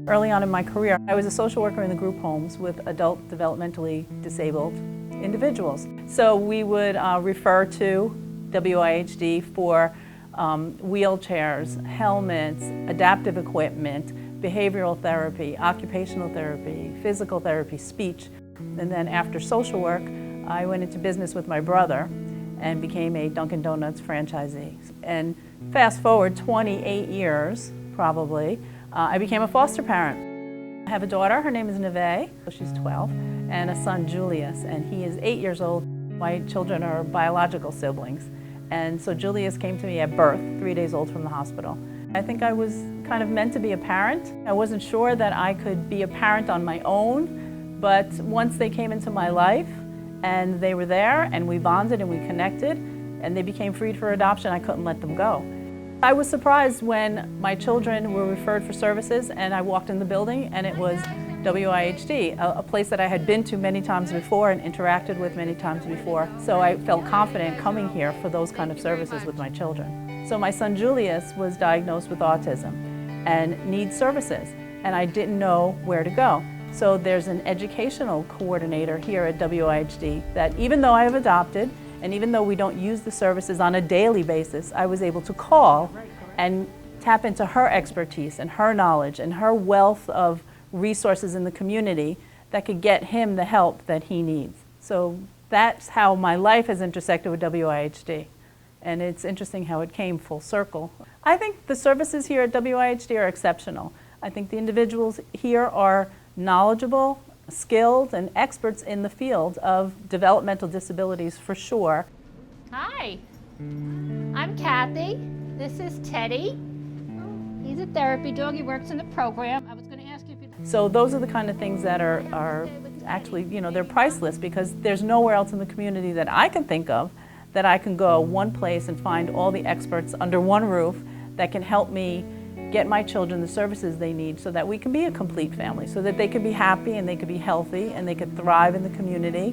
Early on in my career, I was a social worker in the group homes with adult developmentally disabled individuals. So we would refer to WIHD for wheelchairs, helmets, adaptive equipment, behavioral therapy, occupational therapy, physical therapy, speech. And then after social work, I went into business with my brother and became a Dunkin' Donuts franchisee. And fast forward 28 years, probably, I became a foster parent. I have a daughter, her name is Natalie, she's 12, and a son, Julius, and he is 8 years old. My children are biological siblings. And so Julius came to me at birth, 3 days old from the hospital. I think I was kind of meant to be a parent. I wasn't sure that I could be a parent on my own, but once they came into my life and they were there and we bonded and we connected and they became freed for adoption, I couldn't let them go. I was surprised when my children were referred for services and I walked in the building and it was WIHD, a place that I had been to many times before and interacted with many times before. So I felt confident coming here for those kind of services with my children. So my son Julius was diagnosed with autism and needs services, and I didn't know where to go. So there's an educational coordinator here at WIHD that even though I have adopted, and even though we don't use the services on a daily basis, I was able to call and tap into her expertise and her knowledge and her wealth of resources in the community that could get him the help that he needs. So that's how my life has intersected with WIHD. And it's interesting how it came full circle. I think the services here at WIHD are exceptional. I think the individuals here are knowledgeable, skilled, and experts in the field of developmental disabilities for sure. Hi, I'm Kathy. This is Teddy. He's a therapy dog. He works in the program. I was going to ask you if you... So those are the kind of things that are actually, you know, they're priceless because there's nowhere else in the community that I can think of that I can go one place and find all the experts under one roof that can help me get my children the services they need so that we can be a complete family, so that they can be happy and they can be healthy and they can thrive in the community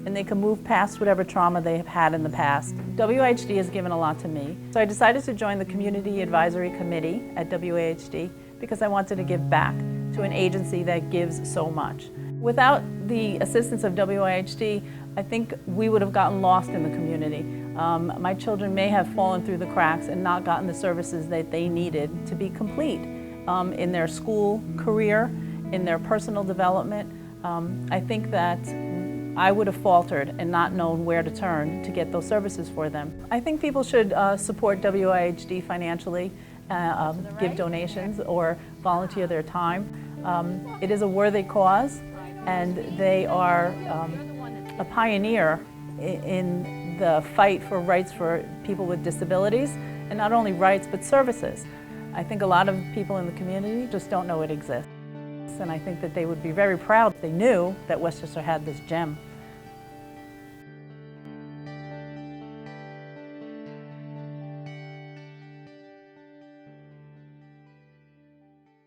and they can move past whatever trauma they have had in the past. WIHD has given a lot to me. So I decided to join the Community Advisory Committee at WIHD because I wanted to give back to an agency that gives so much. Without the assistance of WIHD, I think we would have gotten lost in the community. My children may have fallen through the cracks and not gotten the services that they needed to be complete in their school career, in their personal development. I think that I would have faltered and not known where to turn to get those services for them. I think people should support WIHD financially, give donations or volunteer their time. It is a worthy cause and they are a pioneer in the fight for rights for people with disabilities, and not only rights but services. I think a lot of people in the community just don't know it exists, and I think that they would be very proud if they knew that Westchester had this gem.